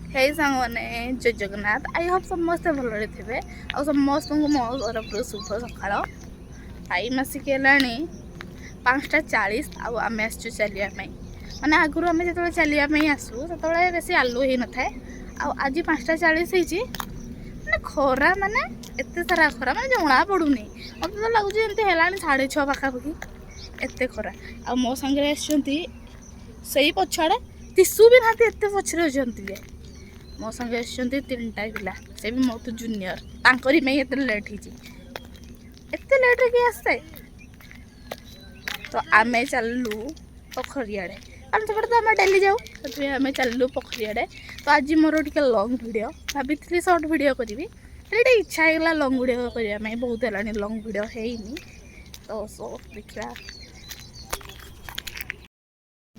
हे सांग मैंने जय जगन्नाथ आई होप समस्ते भल थे आ समस्त मो तरफ शुभ सका टाइम आसिक 5:40 आम आसु चलियापी माने आगुरी आम जो चलियापी आसू से बेसी आलु हो न थाए आज 5:40 मैंने खरा माने एत सारा खरा मैंने जना पड़ूनी मत तो लगुच एमती है 6:30 पाखापाखि एत खरा आ मो सांगे से पछाड़े तीसु भी ना एत पछरे अच्छे मो संगे आसुँच 3टा पिला से भी मो तो जूनियर तांकरी में एत लेट एत लेट किए आसते तो आम चलू पोखरी आड़े कारण सेपटे तो आम डेली जाऊँ से आम चलू पोखरी आड़े तो आज मोर टे लंग वीडियो भाभी सर्ट वीडियो करी इच्छा है लंग वीडियो करने बहुत है लंग वीडियो है तो सो देखा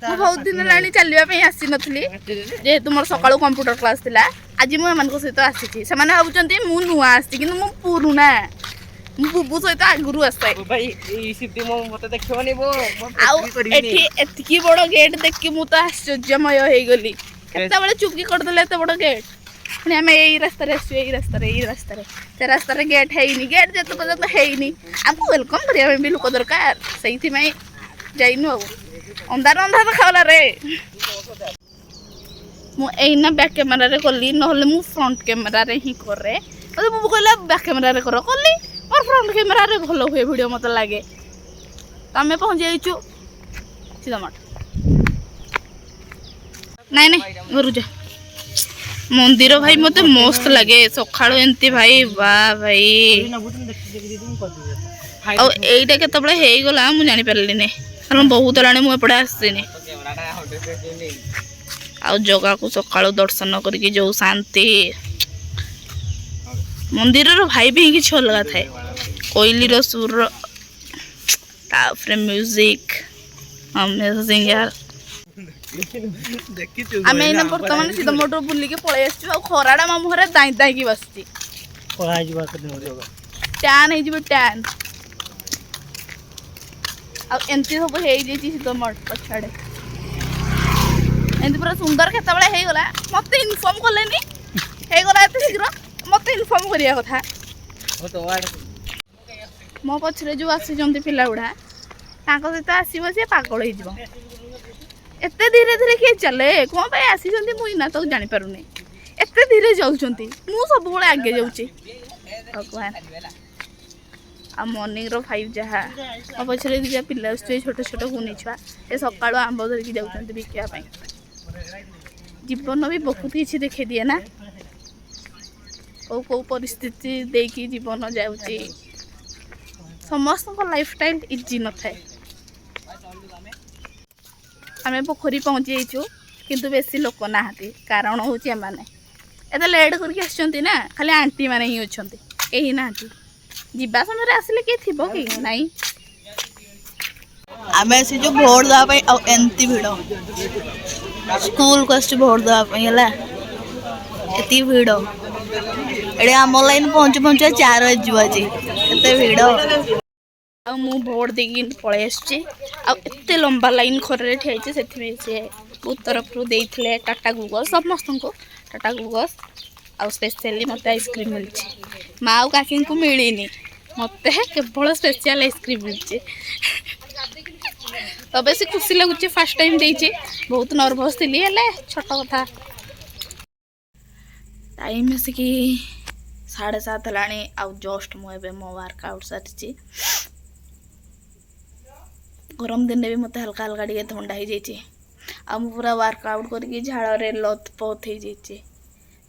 बहुत दिन है चलने आसी नी जेहेतु मोर सका कंप्यूटर क्लास थी आज मुझे सहित आसी से भावुं मु नुआ आसी कि पुराणा बुबू सहित आगुरी आसता एतिकी बड़ गेट देखी मुझे तो आश्चर्यमय हो गली केत चुकी करदे एत बड़ गेट पुणी आम यही रास्तार रास्तार से रास्तार गेट है गेट जो पर्यटन है आमको वेलकम करने भी लोक दरकार से जाइनु अंधार अंधार खाला रे मुझे बैक कैमेरा कली ना मु फ्रंट कैमेरा ही करे मतलब बुबू कहला बैक कैमेरा कर कली मोर फ्रंट कैमेरा भल हुए वीडियो मत लगे तो आम पहुँच जाइचु सीधामठ नाई नाई घर जा मंदिर भाई मत मस्त लगे सका एमती भाई वाह भाई आईटा के गला मुझे जानीपारे कारण बहुत है मुझे आसनी आ जगह को सका दर्शन करके जो शांति मंदिर भाई भी किसी अलग थाए कोइली सुर म्यूजिक अमेजिंग यार आम एना बर्तमान सीधामठ बुलिक पलि आसु खराड़ा मामू घर दाई दाई बस टैन हो टैन आमती सब हो सीधामठ पछाड़े एमती पूरा सुंदर केतबले होगला मत इनफर्म कले होगला एत शीघ्र मत इनफर्म करिया कथा मो पछरे जो आसी पिला गुड़ा सहित आसो सी पागल हो एत धीरे धीरे किए चले कौन पे आसी मुझे ना तो जानीपारूनी एत धीरे जाऊँ मु सब आगे जाऊँगी भगवान आ मॉर्निंग रो 5 जहाँ मो पछरे दिजा पिला छोट छोट कुनी छुआ ये सका आंब धरिकी जाऊँ बिकापी जीवन भी बहुत किसी देखे दिए ना कौ परिस्थिति देकी जीवन जाऊँगी समस्त लाइफ स्टाइल इजी न थाए आम पोखरी पहुँची जाइचु किंतु बेसी लोक ना कारण हूँ एमाने एत लेट करके आसुँच ना खाली आंटी मैंने ही अच्छा कहीं ना जीवा समय आसिले किए थी कि नाई आम आसी जो भोट देवाई एमती भिड़ स्कूल को आस भोट देवाई एति भिड़ ये आम लाइन पहुँचु पहुँचु 4 बज आज एत भिड़ मु भोट देकी पलि आसते लंबा लाइन खरे ठिया से बहुत तरफ देते टाटा गुगल समस्त को टाटा गुगल आउ स्पेशली मत आइसक्रीम मिली माँ आ काकी को मिलनी मत केवल स्पेशल आइसक्रीम मिली तो बेस खुशी लगुच फास्ट टाइम देती बहुत नर्भस थी छोट कथा टाइम आसिक 7:30 है आउ जस्ट मुझे मो वर्कआउट सारी गरम दिन भी मत हल्का हल्का टे थंडा हो जाइए आ पूरा वर्कआउट करके झाड़े लथपथ हो जाइए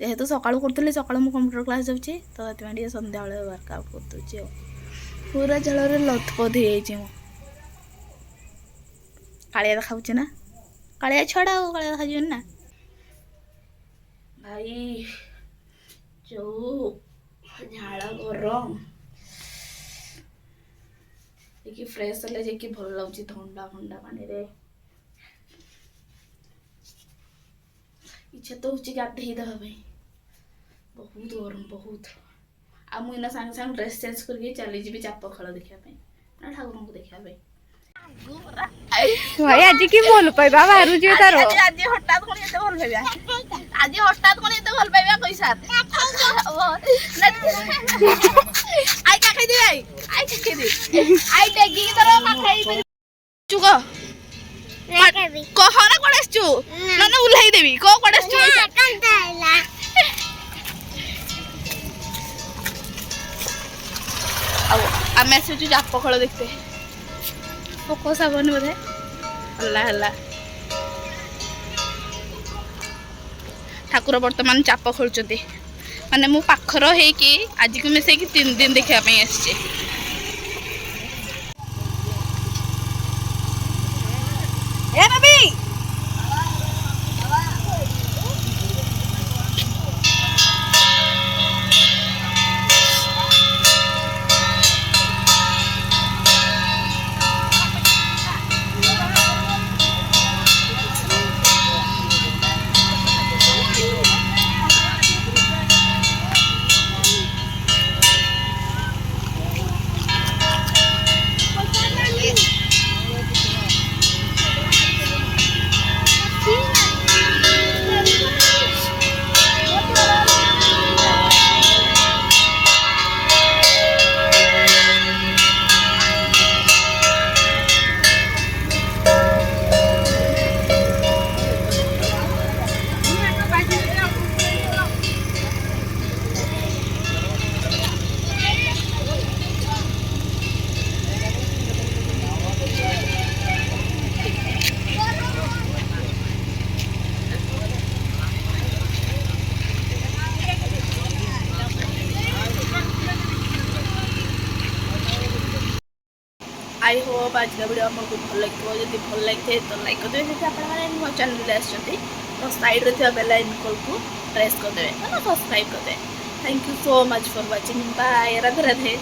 जेहेतु सका करी सका कंप्यूटर क्लास जाऊँगी तो ये सन्ध्या वर्कआउट कर पूरा झाड़े लथपथ हो जाइए कालिया देखा ना कालिया छड़ा कालिया देखा ना भाई जो झाड़ गरम देखिए फ्रेश हेल्ले जाकि भल लगुच ठंडा ठंडा पानी रे इच्छा तो हूँ गाधे देवाई बहुत गरम बहुत आ मुझे सांगे सांगे ड्रेस चेंज करके चली जी चाप खेल देखापी ना ठाकुर को देखापी भाई आज की भल पाइबा बाहर जी तार आज हठात कौन भल पाइबा आज हठात कौन साथ आई का खाई दे आई का खाई दे आई टेगी की तरह का खाई पे चुको कह ना कोड़े छु ना ना उल्हाई देबी को कोड़े छु अब आमे से जाप खेल देखते पोको साबन बोधे हल्ला हल्ला ठाकुर बर्तमान चाप खेलुंट माने मु पाखर है कि आज को मिसे 3 दिन देखापी आसचे ए बेबी आई होप आज का वीडियो आपको भल लगे जब भल लगी तो लाइक करदे आप चैनल आसते तो साइड रे थिया बेल आइकन को प्रेस करदे सब्सक्राइब करदे thank you so much for watching bye Radhe Radhe.